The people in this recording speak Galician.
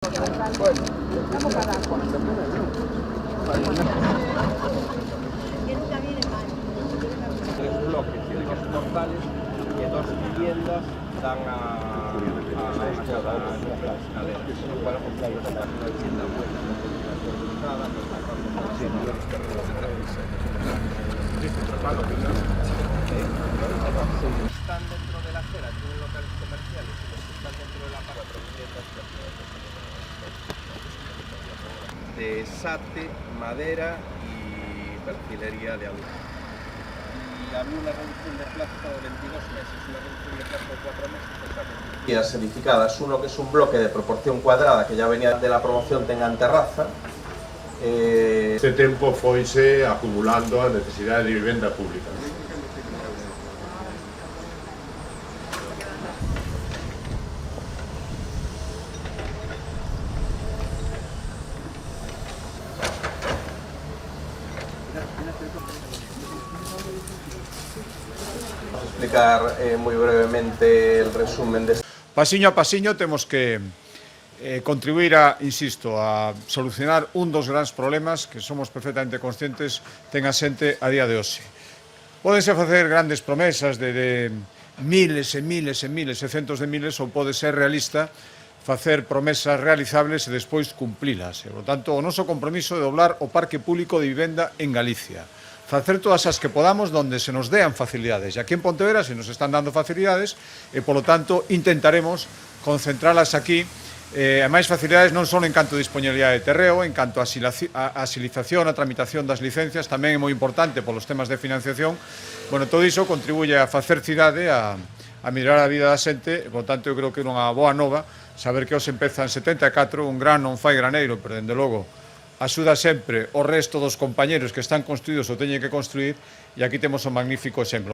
Bueno, estamos para cuando tres bloques y dos portales que dos viviendas dan a las escaleras, lo cual es una vivienda están dentro de la acera, tienen locales comerciales y los que están dentro de la cuatro viviendas de sate, madera y perfilería de aluminio. Y había una reducción de plazo de 22 meses, una reducción de plazo de 4 meses. Edificadas, uno que es un bloque de proporción cuadrada que ya venía de la promoción Tengan Terraza. Este tempo foise acumulando a necesidade de vivenda pública. Vamos a explicar moi brevemente el resumen de... Pasiño a pasiño temos que contribuir a, insisto, a solucionar un dos grandes problemas que somos perfectamente conscientes ten a xente a día de hoxe. Pódense facer grandes promesas de miles e miles e miles e centos de miles ou pode ser realista facer promesas realizables e despois cumplilas. Por tanto, o noso compromiso de doblar o parque público de vivenda en Galicia. Facer todas as que podamos donde se nos dean facilidades. E aquí en Pontevedra se nos están dando facilidades e, polo tanto, intentaremos concentralas aquí. A máis facilidades non só en canto a disponibilidade de terreo, en canto a axilización, a tramitación das licencias, tamén é moi importante polos temas de financiación. Bueno, todo iso contribuye a facer cidade, a mellorar a vida da xente, e, por tanto, eu creo que é unha boa nova saber que hoxe empeza en 74, un gran non fai graneiro, pero, dende logo, axuda sempre o resto dos compañeros que están construídos ou teñen que construir, e aquí temos un magnífico exemplo.